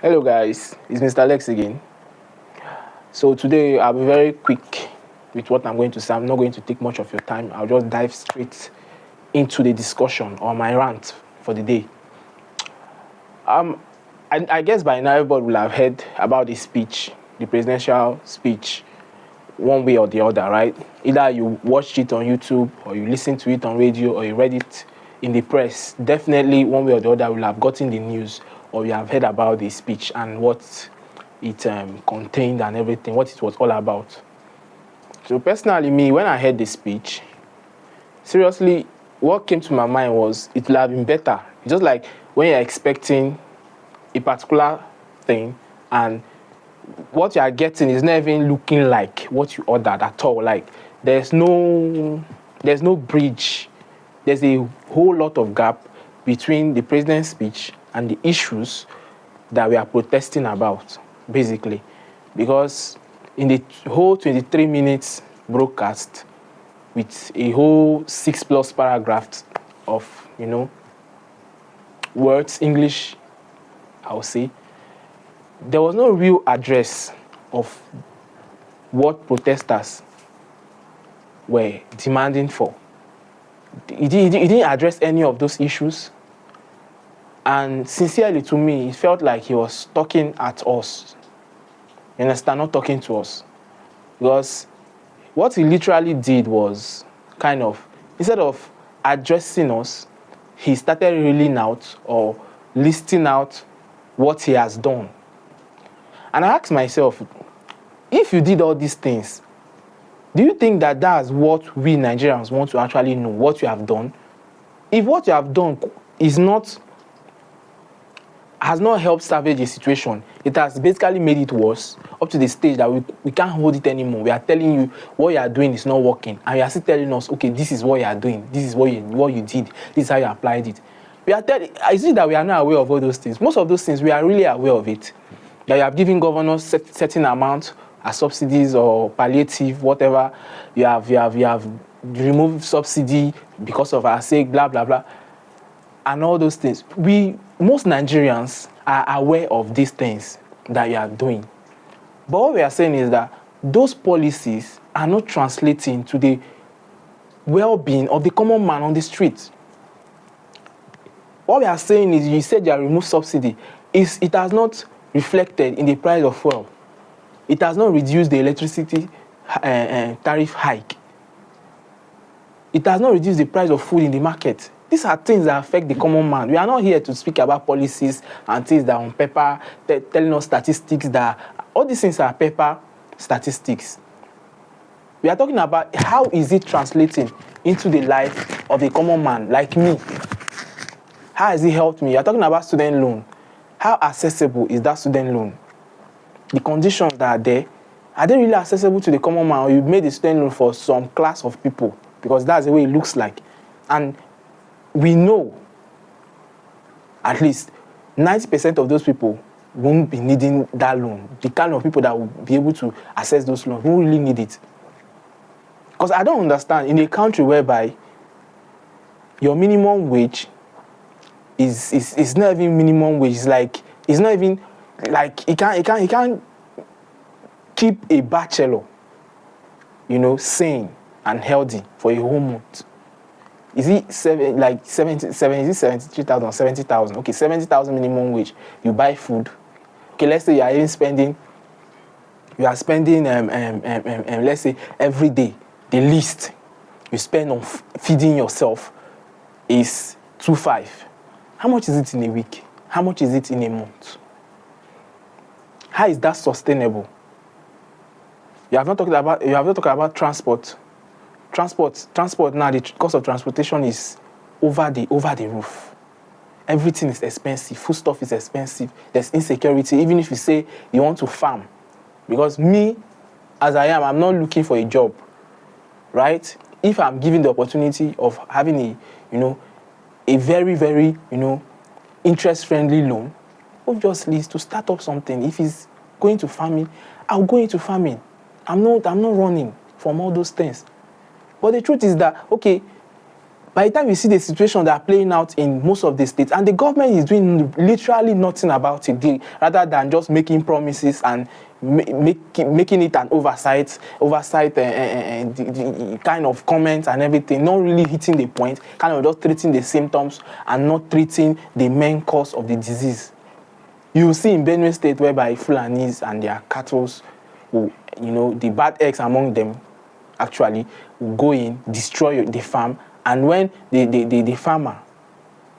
Hello guys, it's Mr. Lex again. So today I'll be very quick with what I'm going to say. I'm not going to take much of your time. I'll just dive straight into the discussion or my rant for the day. I guess by now everybody will have heard about the speech, the presidential speech, one way or the other, right? Either you watched it on YouTube or you listened to it on radio or you read it in the press. Definitely one way or the other will have gotten the news or you have heard about the speech and what it contained and everything, what it was all about. So personally, me, when I heard the speech, seriously, what came to my mind was it would have been better. Just like when you're expecting a particular thing and what you are getting is not even looking like what you ordered at all. Like there's no bridge. There's a whole lot of gap between the president's speech and the issues that we are protesting about, basically. Because in the whole 23 minutes broadcast with a whole 6+ paragraphs of, words, English, I would say, there was no real address of what protesters were demanding for. He didn't address any of those issues. And sincerely to me, it felt like he was talking at us. You understand? Not talking to us. Because what he literally did was kind of, instead of addressing us, he started reeling out or listing out what he has done. And I asked myself, if you did all these things, do you think that that's what we Nigerians want to actually know, what you have done? If what you have done has not helped salvage a situation, it has basically made it worse up to the stage that we can't hold it anymore. We are telling you what you are doing is not working, and you are still telling us, okay, this is what you are doing, this is what you did, this is how you applied it. I see that we are not aware of all those things. Most of those things we are really aware of it. That you have given governors certain amount as subsidies or palliative, whatever. You have removed subsidy because of our sake, blah blah blah, and all those things. Most Nigerians are aware of these things that you are doing. But what we are saying is that those policies are not translating to the well-being of the common man on the street. What we are saying is, you said you have removed subsidy. It has not reflected in the price of fuel. It has not reduced the electricity tariff hike. It has not reduced the price of food in the market. These are things that affect the common man. We are not here to speak about policies and things that are on paper, telling us statistics that all these things are paper statistics. We are talking about how is it translating into the life of a common man like me. How has it helped me? You are talking about student loan. How accessible is that student loan? The conditions that are they really accessible to the common man, or you made the student loan for some class of people? Because that's the way it looks like. And we know at least 90% of those people won't be needing that loan. The kind of people that will be able to access those loans won't really need it. Because I don't understand, in a country whereby your minimum wage is not even minimum wage. It's not even like he can't keep a bachelor, sane and healthy for a whole month. Is it 73,000 or 70,000? Okay, 70,000 minimum wage. You buy food. Okay, let's say you are spending, let's say every day, the least you spend on feeding yourself is 2.5. How much is it in a week? How much is it in a month? How is that sustainable? You have not talked about transport. Transport now, the cost of transportation is over the roof. Everything is expensive. Food stuff is expensive. There's insecurity. Even if you say you want to farm, because me, as I am, I'm not looking for a job, right? If I'm given the opportunity of having a very, very, interest-friendly loan, obviously is to start up something. If it's going to farming, I'll go into farming. I'm not running from all those things. But the truth is that, okay, By the time you see the situation that are playing out in most of the states, and the government is doing literally nothing about it, rather than just making promises and making it an oversight, the kind of comments and everything, not really hitting the point, kind of just treating the symptoms and not treating the main cause of the disease. You see in Benue State, whereby Fulanis and their cattle, the bad eggs among them actually will go in, destroy the farm, and when the farmer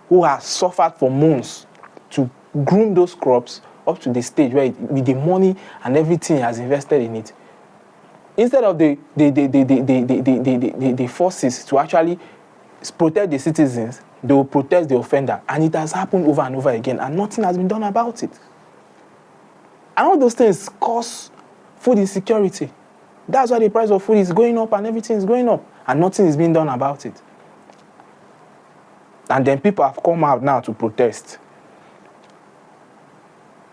who has suffered for months to groom those crops up to the stage where with the money and everything he has invested in it, instead of the forces to actually protect the citizens, they will protect the offender. And it has happened over and over again, and nothing has been done about it. And all those things cause food insecurity. That's why the price of food is going up and everything is going up, and nothing is being done about it. And then people have come out now to protest.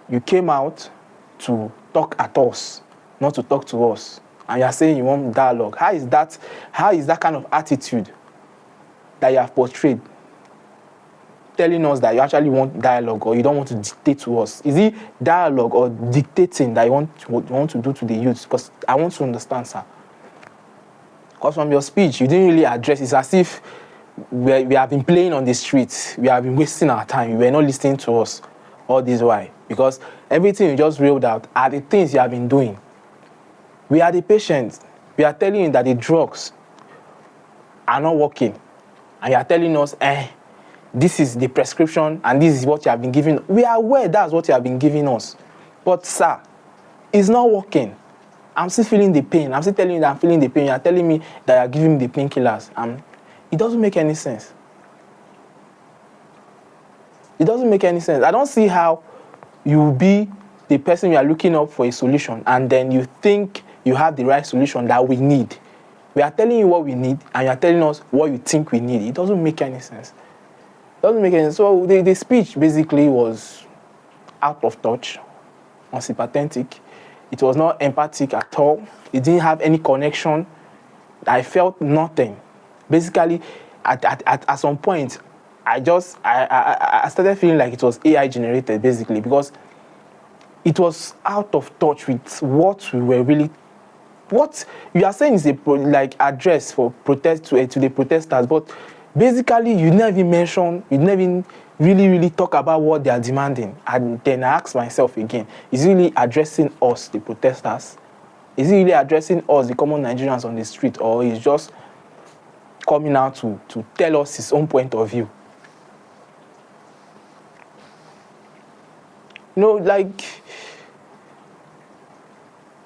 You came out to talk at us, not to talk to us. And you're saying you want dialogue. How is that kind of attitude that you have portrayed, telling us that you actually want dialogue or you don't want to dictate to us? Is it dialogue or dictating that you want to do to the youth? Because I want to understand, sir. Because from your speech, you didn't really address it. It's as if we have been playing on the streets. We have been wasting our time. You were not listening to us. All this why? Because everything you just reeled out are the things you have been doing. We are the patients. We are telling you that the drugs are not working. And you are telling us, this is the prescription and this is what you have been giving. We are aware that's what you have been giving us. But, sir, it's not working. I'm still feeling the pain. I'm still telling you that I'm feeling the pain. You are telling me that you are giving me the painkillers. It doesn't make any sense. It doesn't make any sense. I don't see how you will be the person you are looking up for a solution and then you think you have the right solution that we need. We are telling you what we need and you are telling us what you think we need. It doesn't make any sense. It doesn't make any sense. So the speech basically was out of touch, unsympathetic. It was not empathic at all. It didn't have any connection. I felt nothing. Basically, at some point, I started feeling like it was AI generated, basically, because it was out of touch with what we were really. What you are saying is address for protest to the protesters, but basically you never even mention, you never even really talk about what they are demanding. And then I ask myself again: is it really addressing us, the protesters? Is it really addressing us, the common Nigerians on the street, or is just coming out to tell us his own point of view?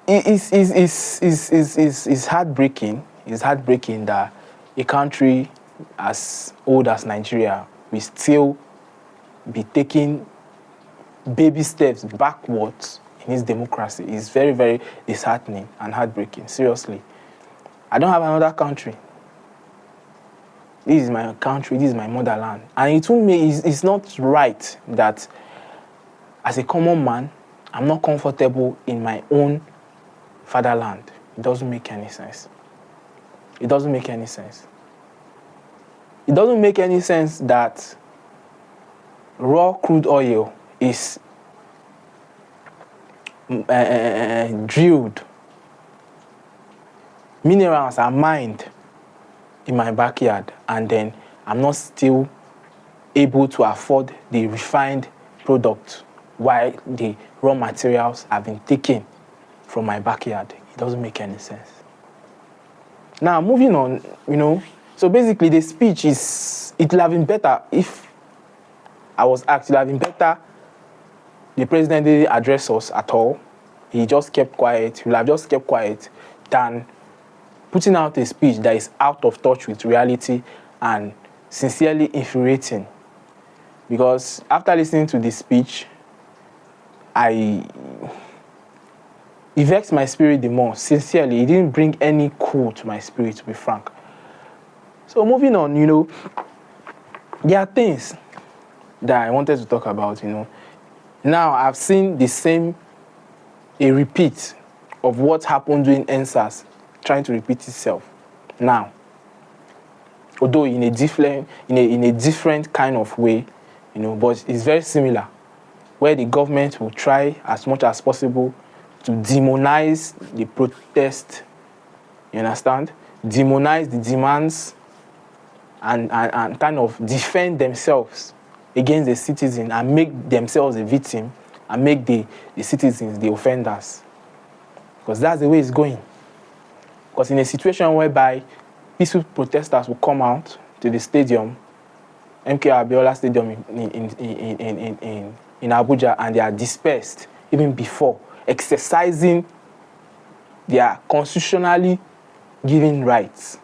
It's heartbreaking. It's heartbreaking that a country as old as Nigeria will still be taking baby steps backwards in its democracy. It's very, very disheartening and heartbreaking. Seriously. I don't have another country. This is my country. This is my motherland. And it's not right that as a common man, I'm not comfortable in my own fatherland. It doesn't make any sense. It doesn't make any sense. It doesn't make any sense that raw crude oil is drilled. Minerals are mined in my backyard, and then I'm not still able to afford the refined product while the raw materials have been taken from my backyard. It doesn't make any sense. Now, moving on, so basically the speech it would have been better if I was asked. It would have been better the president didn't address us at all. He just kept quiet. He would have just kept quiet than putting out a speech that is out of touch with reality and sincerely infuriating. Because after listening to this speech, it vexed my spirit the more. Sincerely, it didn't bring any cool to my spirit, to be frank. So moving on, there are things that I wanted to talk about, Now I've seen a repeat of what happened during NSAS trying to repeat itself. Now, although in a different kind of way, but it's very similar, where the government will try as much as possible to demonize the protest, you understand? Demonize the demands and kind of defend themselves against the citizen and make themselves a victim and make the citizens the offenders. Because that's the way it's going. Because in a situation whereby peaceful protesters will come out to the stadium, MK Abiola Stadium in Abuja, and they are dispersed even before, exercising their constitutionally given rights.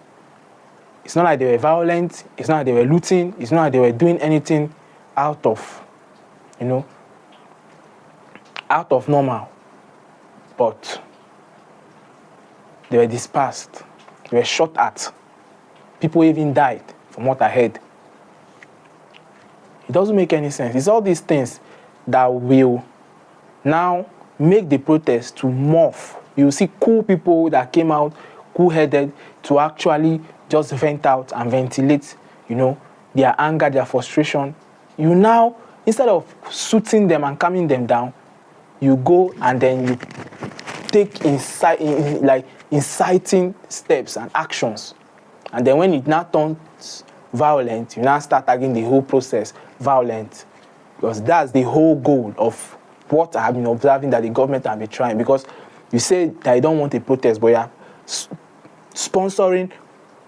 It's not like they were violent, it's not like they were looting, it's not like they were doing anything out of normal. But they were dispersed, they were shot at. People even died, from what I heard. It doesn't make any sense. It's all these things that will now make the protest to morph. You see cool people that came out, cool-headed, to actually just vent out and ventilate, their anger, their frustration. You now, instead of soothing them and calming them down, you go and then you take inciting steps and actions. And then when it now turns violent, you now start tagging the whole process violent. Because that's the whole goal of what I have been observing that the government have been trying. Because you say that you don't want a protest, but you're sponsoring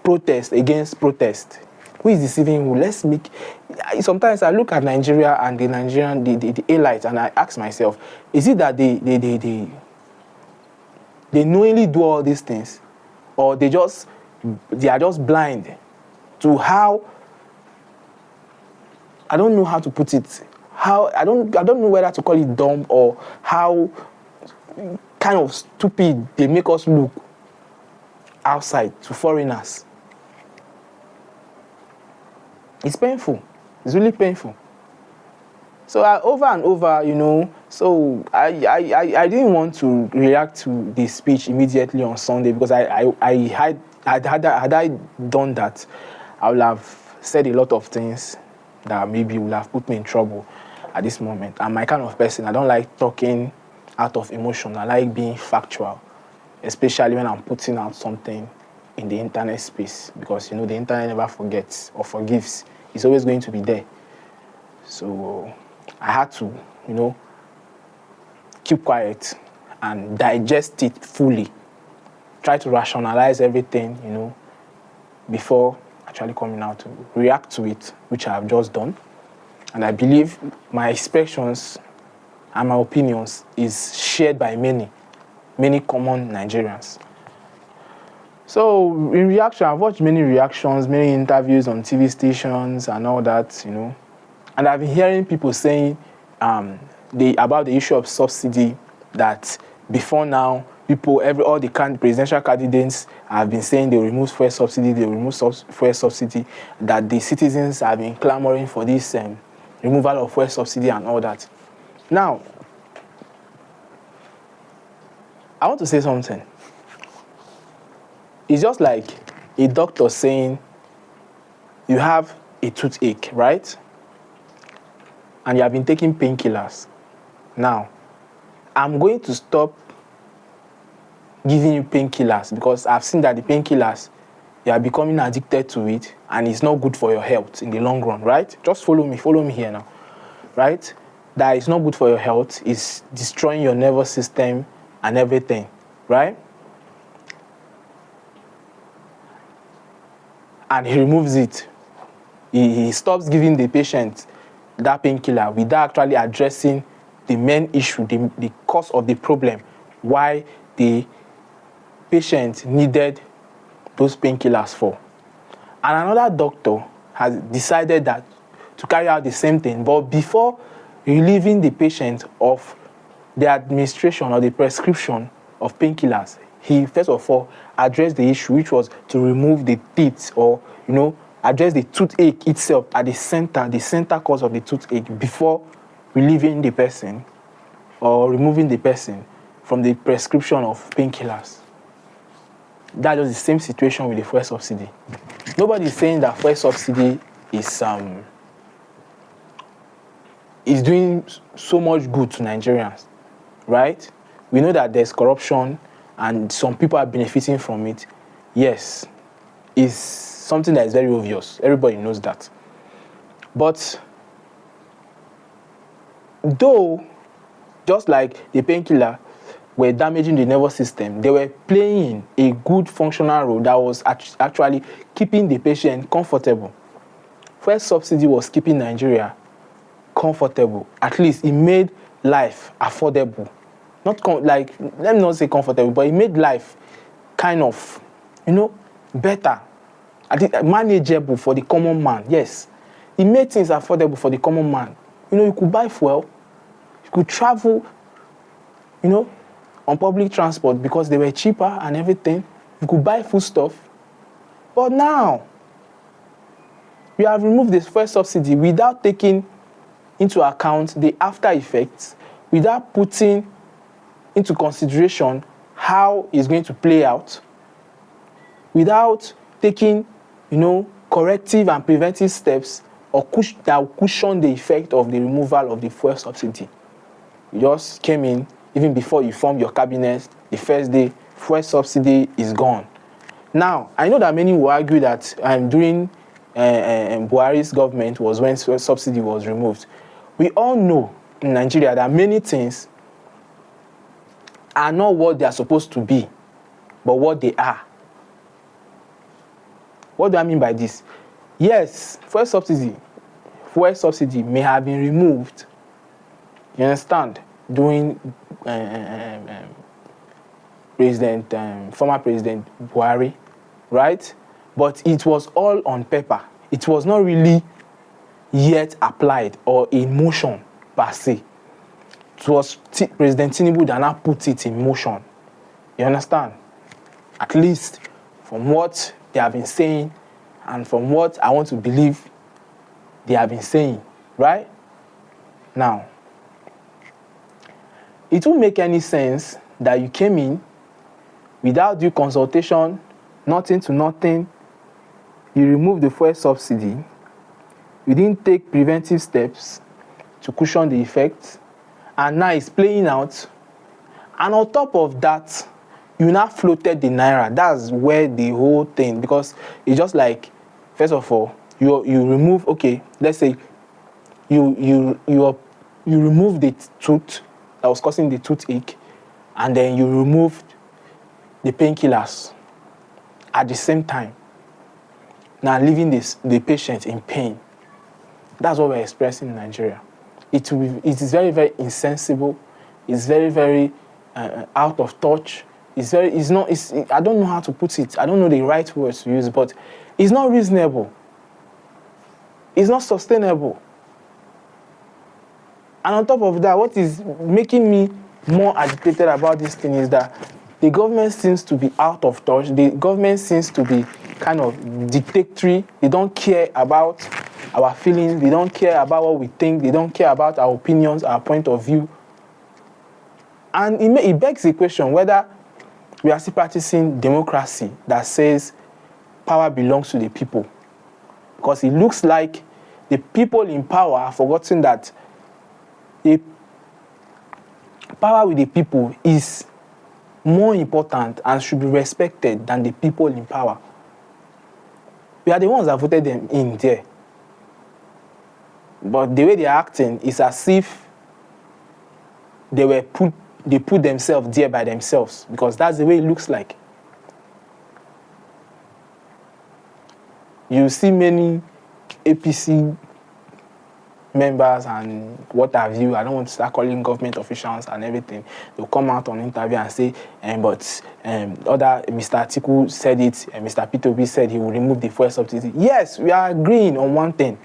protest against protest. Who is deceiving who? Sometimes I look at Nigeria and the elites, and I ask myself, is it that they knowingly do all these things, or they are just blind to how, I don't know how to put it, I don't know whether to call it dumb or how kind of stupid they make us look outside to foreigners. It's painful. It's really painful. So over and over, so I didn't want to react to the speech immediately on Sunday, because had I done that, I would have said a lot of things that maybe would have put me in trouble at this moment. I'm my kind of person. I don't like talking out of emotion. I like being factual, especially when I'm putting out something in the internet space, because the internet never forgets or forgives. It's always going to be there. So I had to, keep quiet and digest it fully. Try to rationalize everything, before actually coming out to react to it, which I have just done. And I believe my expressions and my opinions is shared by many common Nigerians. So in reaction, I've watched many reactions, many interviews on TV stations and all that, And I've been hearing people saying about the issue of subsidy, that before now, all the presidential candidates have been saying they will remove fuel subsidy, that the citizens have been clamoring for this removal of fuel subsidy and all that. Now, I want to say something. It's just like a doctor saying you have a toothache, right? And you have been taking painkillers. Now, I'm going to stop giving you painkillers because I've seen that the painkillers, you are becoming addicted to it and it's not good for your health in the long run, right? Just follow me here now, right? That it's not good for your health, it's destroying your nervous system and everything, right? And he removes it. He stops giving the patient that painkiller without actually addressing the main issue, the cause of the problem, why the patient needed those painkillers for. And another doctor has decided that to carry out the same thing, but before relieving the patient of the administration or the prescription of painkillers, he first of all addressed the issue, which was to remove the teeth, or address the toothache itself at the center cause of the toothache, before relieving the person or removing the person from the prescription of painkillers. That was the same situation with the fuel subsidy. Nobody is saying that fuel subsidy is doing so much good to Nigerians, right? We know that there's corruption and some people are benefiting from it. Yes, it's something that is very obvious. Everybody knows that. But though, just like the painkiller were damaging the nervous system, they were playing a good functional role that was actually keeping the patient comfortable. Fuel subsidy was keeping Nigeria comfortable. At least it made life affordable. Let me not say comfortable, but it made life kind of, better. I think manageable for the common man. Yes, it made things affordable for the common man. You could buy fuel, you could travel, on public transport because they were cheaper and everything. You could buy food stuff. But now, we have removed this fuel subsidy without taking into account the after effects, without putting into consideration how it's going to play out, without taking, corrective and preventive steps that will cushion the effect of the removal of the fuel subsidy. You just came in, even before you formed your cabinet, the first day, fuel subsidy is gone. Now, I know that many will argue that during Buhari's government was when fuel subsidy was removed. We all know in Nigeria that many things are not what they are supposed to be, but what they are. What do I mean by this? Yes, fuel subsidy may have been removed, you understand, during former President Buhari, right? But it was all on paper. It was not really yet applied or in motion per se. It was President Tinubu that now put it in motion. You understand? At least from what they have been saying and from what I want to believe they have been saying, right? Now, it won't make any sense that you came in without due consultation, nothing to nothing, you remove the fuel subsidy, you didn't take preventive steps to cushion the effects, and now it's playing out. And on top of that, you now floated the naira. That's where the whole thing, because it's just like, first of all, you remove, okay, let's say you remove the tooth that was causing the toothache, and then you removed the painkillers at the same time, now leaving the patient in pain. That's what we're expressing in Nigeria. It is very, very insensible. It's very, very out of touch. I don't know how to put it. I don't know the right words to use, but it's not reasonable. It's not sustainable. And on top of that, what is making me more agitated about this thing is that the government seems to be out of touch. The government seems to be kind of dictatorial. They don't care about our feelings. They don't care about what we think. They don't care about our opinions, our point of view. And it begs the question whether we are still practicing democracy that says power belongs to the people. Because it looks like the people in power have forgotten that the power with the people is more important and should be respected than the people in power. We are the ones that voted them in there. But the way they are acting is as if they put themselves there by themselves, because that's the way it looks like. You see many APC members and what have you, I don't want to start calling government officials and everything. They'll come out on interview and say, other Mr. Atiku said it, and Mr. P2B said he will remove the fuel subsidy. Yes, we are agreeing on one thing,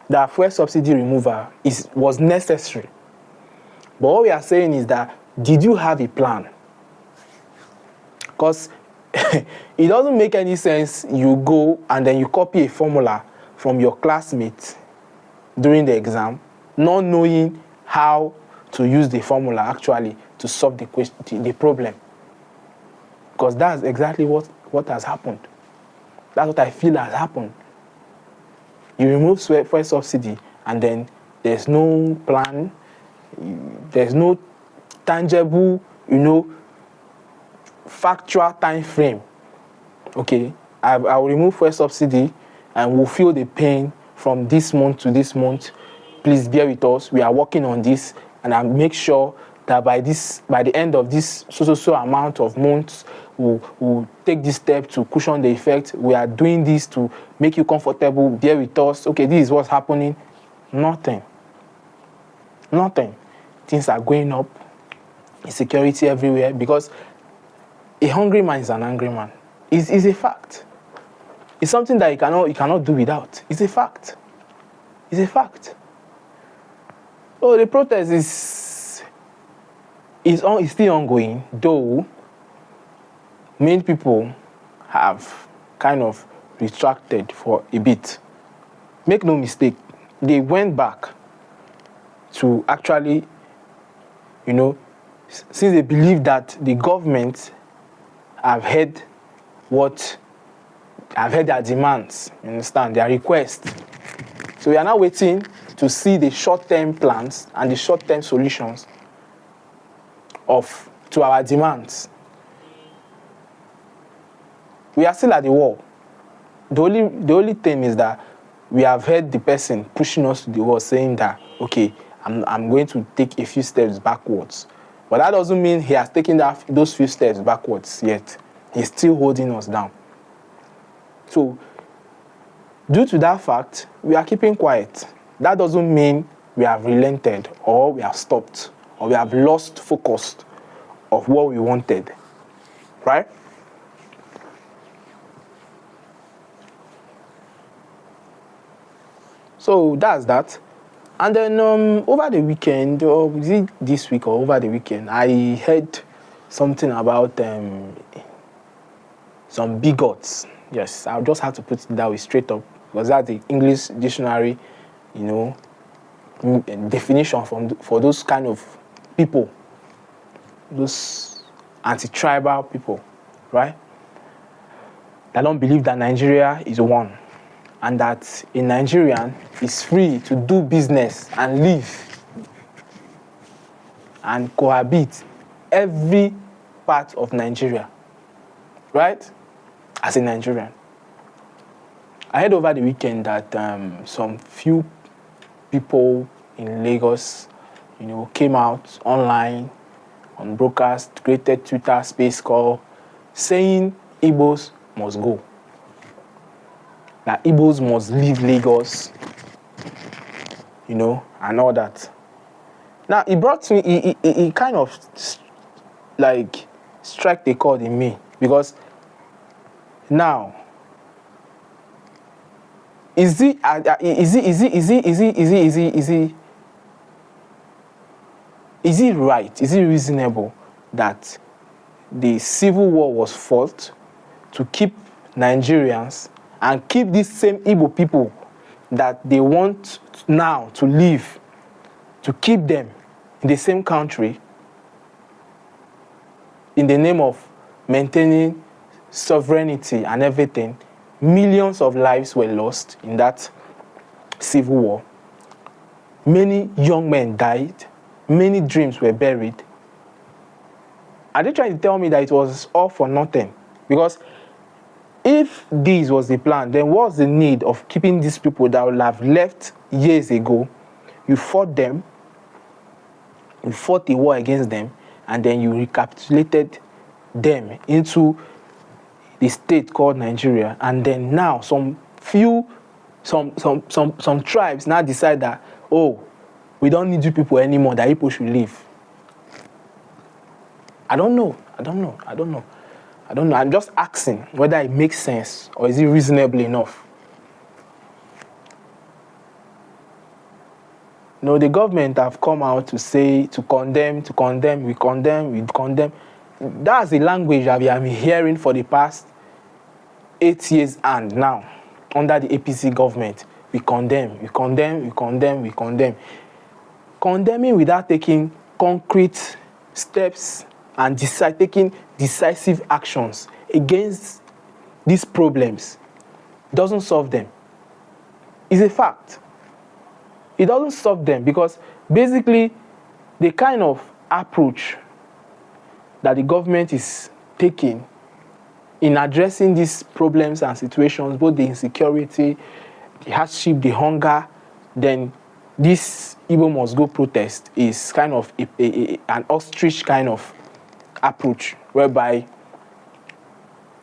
that fuel subsidy removal was necessary. But what we are saying is that, did you have a plan? Because it doesn't make any sense you go and then you copy a formula from your classmates during the exam, not knowing how to use the formula actually to solve the problem. Because that's exactly what has happened. That's what I feel has happened. You remove fuel subsidy, and then there's no plan, there's no tangible, factual time frame. Okay, I will remove fuel subsidy, and we'll feel the pain from this month to this month. Please bear with us. We are working on this, and I'll make sure that by the end of this so amount of months, we'll take this step to cushion the effect. We are doing this to make you comfortable. Bear with us. Okay, this is what's happening. Nothing. Things are going up. Insecurity everywhere, because a hungry man is an angry man. It's a fact. It's something that you cannot do without. It's a fact. So the protest is still ongoing, though many people have kind of retracted for a bit. Make no mistake, they went back to actually, since they believe that the government have heard their demands, you understand, their requests. So we are now waiting to see the short-term plans and the short-term solutions to our demands. We are still at the wall. The only thing is that we have heard the person pushing us to the wall saying that, okay, I'm going to take a few steps backwards. But that doesn't mean he has taken those few steps backwards yet. He's still holding us down. So, due to that fact, we are keeping quiet. That doesn't mean we have relented, or we have stopped, or we have lost focus of what we wanted. Right? So that's that. And then over the weekend, or was it this week or over the weekend, I heard something about some bigots. Yes, I'll just have to put it that way straight up, because that's the English dictionary, definition for those kind of people, those anti-tribal people, right? That don't believe that Nigeria is one, and that a Nigerian is free to do business and live and cohabit every part of Nigeria, right? As a Nigerian. I heard over the weekend that some few people in Lagos, came out online on broadcast, created Twitter space call, saying Igbos must go. That Igbos must leave Lagos, and all that. Now, it brought me, it kind of like struck the chord in me, because now, is it right? Is it reasonable that the civil war was fought to keep Nigerians and keep these same Igbo people that they want now to live, to keep them in the same country in the name of maintaining sovereignty and everything? Millions of lives were lost in that civil war. Many young men died. Many dreams were buried. Are they trying to tell me that it was all for nothing? Because if this was the plan, then what's the need of keeping these people that would have left years ago? You fought them, you fought a war against them, and then you recapitulated them into the state called Nigeria. And then now some tribes now decide that, oh, we don't need you people anymore, that people should leave. I don't know. I'm just asking whether it makes sense, or is it reasonable enough? The government have come out to say, to condemn. That's the language that we have been hearing for the past 8 years, and now, under the APC government, we condemn. Condemning without taking concrete steps and taking decisive actions against these problems. doesn't solve them. It's a fact. It doesn't solve them because basically the kind of approach that the government is taking in addressing these problems and situations, both the insecurity, the hardship, the hunger, then this Igbo must go protest is kind of an ostrich kind of approach, whereby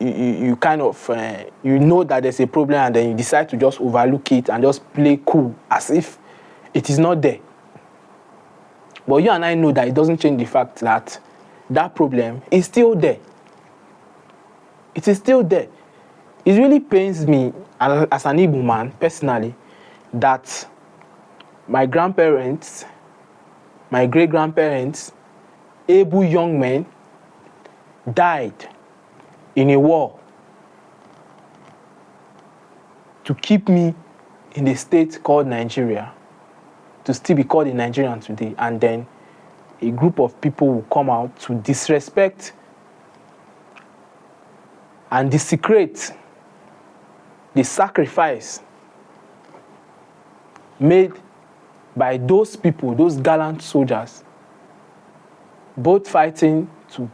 you kind of, you know that there's a problem and then you decide to just overlook it and just play cool as if it is not there. But you and I know that it doesn't change the fact that that problem is still there. It is still there. It really pains me as an Igbo man, personally, that my grandparents, my great-grandparents, able young men died in a war to keep me in a state called Nigeria, to still be called a Nigerian today, and then a group of people will come out to disrespect and desecrate the sacrifice made by those people, those gallant soldiers, both fighting to,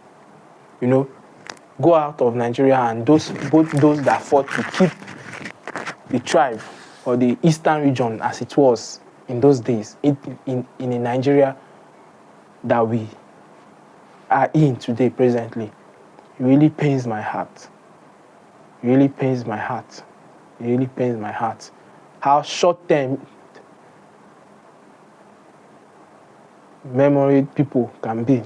go out of Nigeria, and both those that fought to keep the tribe or the eastern region as it was in those days, in a Nigeria that we are in today, presently. It really pains my heart. It really pains my heart. It really pains my heart. How short-term memory people can be.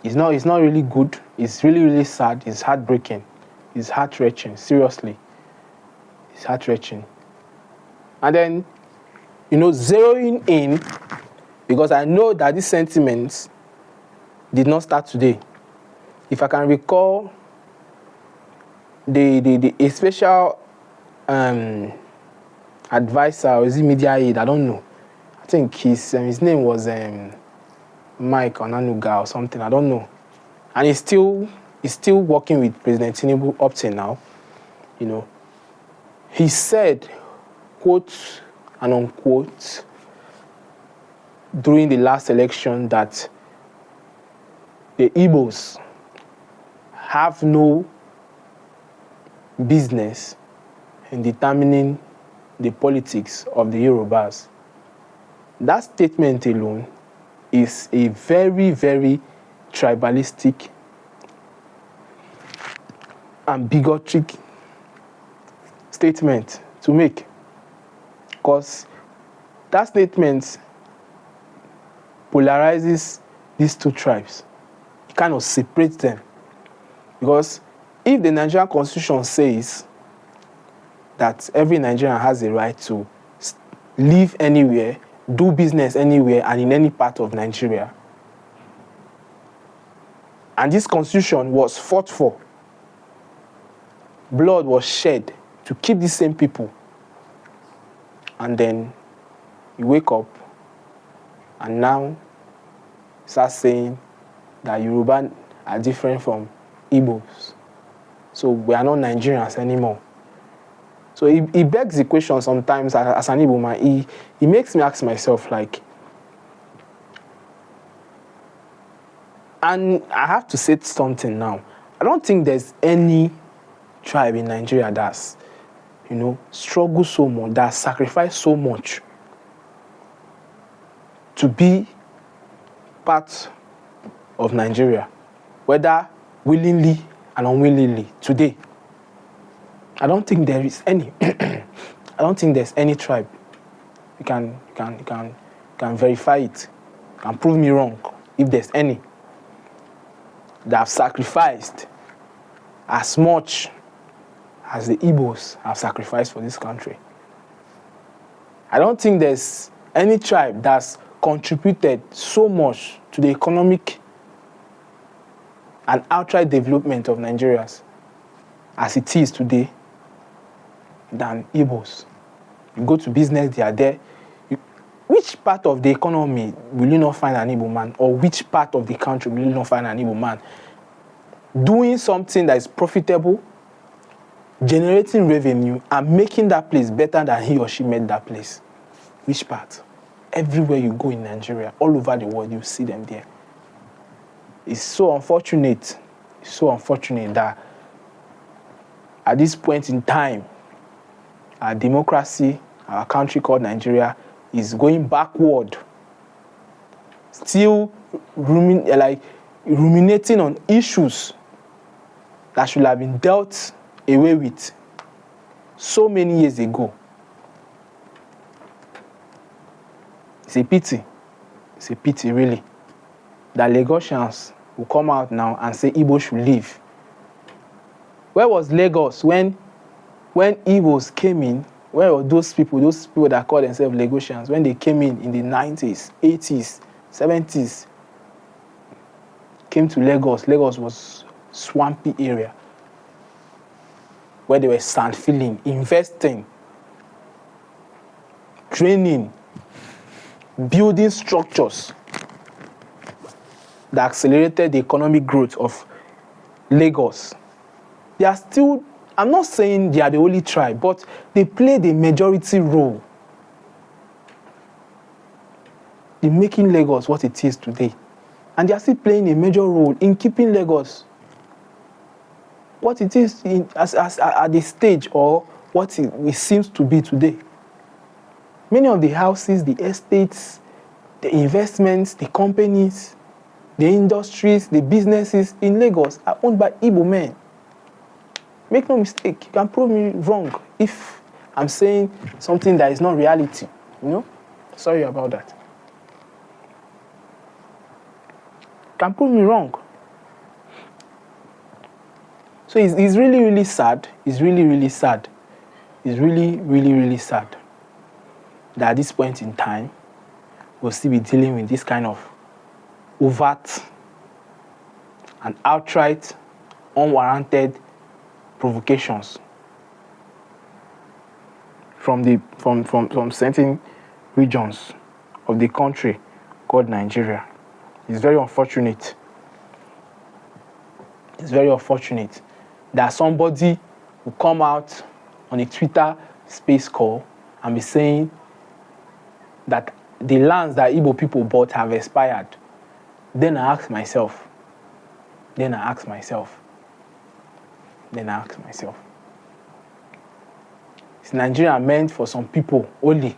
It's not really good. It's really, really sad. It's heartbreaking. It's heart-wrenching. Seriously. It's heart-wrenching. And then, zeroing in, because I know that these sentiments did not start today. If I can recall, a special advisor, or is it media aide? I don't know. I think his name was Mike Onanuga or something. I don't know. And he's still working with President Tinubu up till now. He said, quote and unquote, during the last election that the Igbos have no business in determining the politics of the Yorubas. That statement alone is a very, very tribalistic and bigotic statement to make, because that statement polarizes these two tribes. It kind of separates them, because if the Nigerian Constitution says that every Nigerian has a right to live anywhere, do business anywhere, and in any part of Nigeria, and this Constitution was fought for, blood was shed to keep these same people, and then you wake up and now start saying that Yoruba are different from Igbos, so we are not Nigerians anymore. So it begs the question sometimes as an Igbo man. It makes me ask myself, like, and I have to say something now. I don't think there's any tribe in Nigeria that's, struggled so much, that sacrificed so much to be part of Nigeria, whether willingly and unwillingly, today. I don't think there is any. I don't think there's any tribe. You can verify it. You can prove me wrong if there's any that have sacrificed as much as the Igbos have sacrificed for this country. I don't think there's any tribe that's contributed so much to the economic and outright development of Nigerians as it is today than Igbos. You go to business, they are there. Which part of the economy will you not find an Igbo man, or which part of the country will you not find an Igbo man doing something that is profitable generating revenue and making that place better than he or she made that place. Which part? Everywhere you go in Nigeria, all over the world, you see them there. It's so unfortunate. It's so unfortunate that at this point in time, our democracy, our country called Nigeria, is going backward. Still ruminating on issues that should have been dealt away with so many years ago. It's a pity. It's a pity, really, that Lagosians will come out now and say Igbo should leave. Where was Lagos when Igbos came in? Where were those people that call themselves Lagosians, when they came in the 90s, 80s, 70s, came to Lagos? Lagos was swampy area where they were sand filling, investing, training, building structures that accelerated the economic growth of Lagos. They are still, I'm not saying they are the only tribe, but they played a majority role in making Lagos what it is today. And they are still playing a major role in keeping Lagos what it is at the stage, or what it seems to be today. Many of the houses, the estates, the investments, the companies, the industries, the businesses in Lagos are owned by Igbo men. Make no mistake, you can prove me wrong if I'm saying something that is not reality. Sorry about that. You can prove me wrong. So it's really, really sad. It's really, really sad. It's really, really, really sad that at this point in time, we'll still be dealing with this kind of overt and outright unwarranted provocations from certain regions of the country called Nigeria. It's very unfortunate. It's very unfortunate that somebody will come out on a Twitter space call and be saying that the lands that Igbo people bought have expired. Then I ask myself, is Nigeria meant for some people only?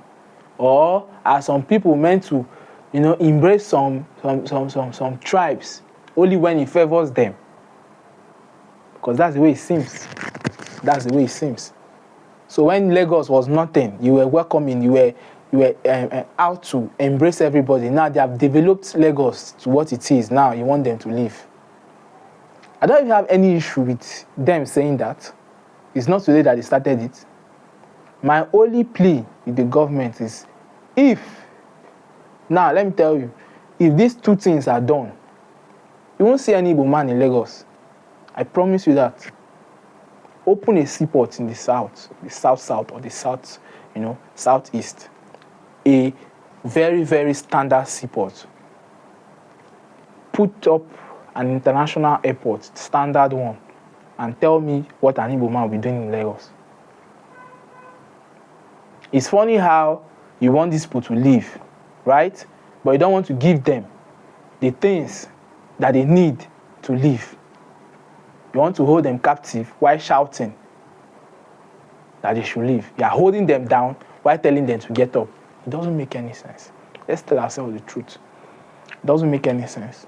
Or are some people meant to, embrace some tribes only when it favors them? Because that's the way it seems. So when Lagos was nothing, you were welcoming, you were out to embrace everybody. Now they have developed Lagos to what it is. Now you want them to leave. I don't even have any issue with them saying that. It's not today that they started it. My only plea with the government is, now let me tell you, if these two things are done, you won't see any Igbo man in Lagos. I promise you that. Open a seaport in the south or the south, southeast. A very, very standard seaport. Put up an international airport, standard one, and tell me what an Igbo man will be doing in Lagos. It's funny how you want these people to leave, right? But you don't want to give them the things that they need to live. You want to hold them captive while shouting that they should leave. You are holding them down while telling them to get up. It doesn't make any sense. Let's tell ourselves the truth. It doesn't make any sense.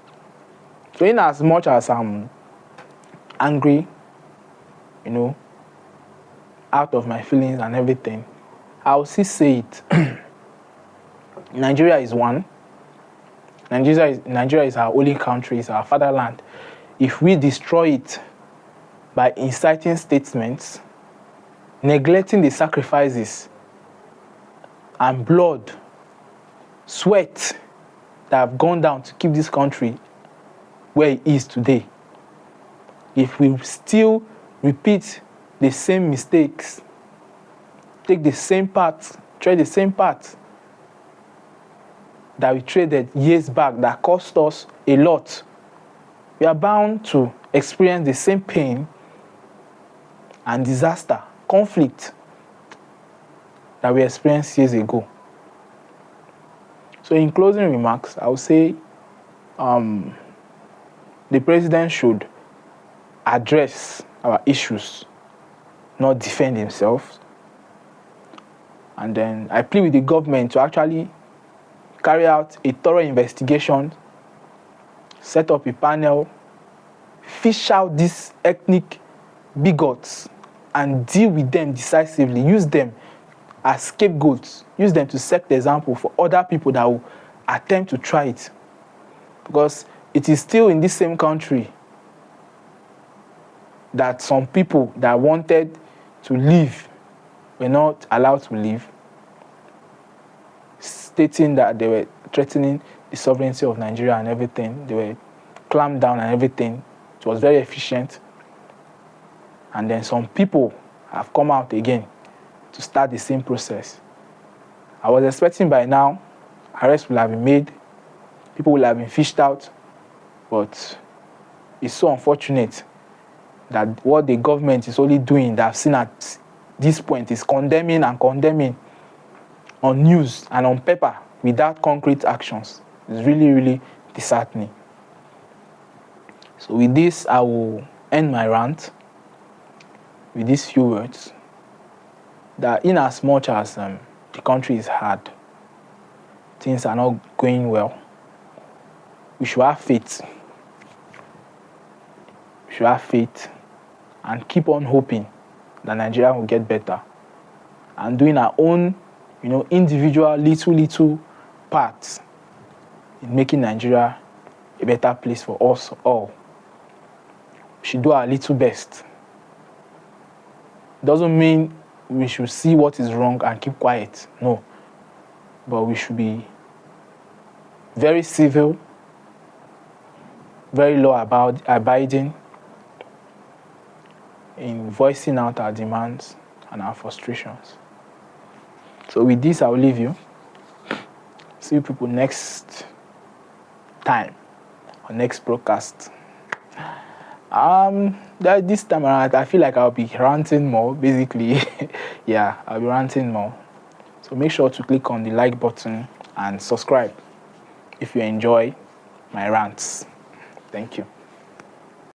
So in as much as I'm angry, out of my feelings and everything, I'll still say it. Nigeria is one. Nigeria is our only country, it's our fatherland. If we destroy it by inciting statements, neglecting the sacrifices and blood, sweat that have gone down to keep this country where it is today, if we still repeat the same mistakes, take the same path, tread the same path that we traded years back that cost us a lot, we are bound to experience the same pain and disaster, conflict that we experienced years ago. So in closing remarks, I would say the president should address our issues, not defend himself. And then I plead with the government to actually carry out a thorough investigation, set up a panel, fish out these ethnic bigots and deal with them decisively, use them as scapegoats, use them to set the example for other people that will attempt to try it. Because it is still in this same country that some people that wanted to leave were not allowed to leave, stating that they were threatening the sovereignty of Nigeria and everything. They were clamped down and everything. It was very efficient. And then some people have come out again to start the same process. I was expecting by now arrests will have been made, people will have been fished out, but it's so unfortunate that what the government is only doing that I've seen at this point is condemning on news and on paper without concrete actions. It's really, really disheartening. So with this, I will end my rant with these few words, that in as much as the country is hard, things are not going well, we should have faith. We should have faith and keep on hoping that Nigeria will get better, and doing our own, individual little parts in making Nigeria a better place for us all. We should do our little best. Doesn't mean we should see what is wrong and keep quiet. No. But we should be very civil, very law-abiding in voicing out our demands and our frustrations. So with this, I will leave you. See you people next time on next broadcast. This time around, I feel like I'll be ranting more, basically. Yeah, I'll be ranting more. So make sure to click on the like button and subscribe if you enjoy my rants. Thank you.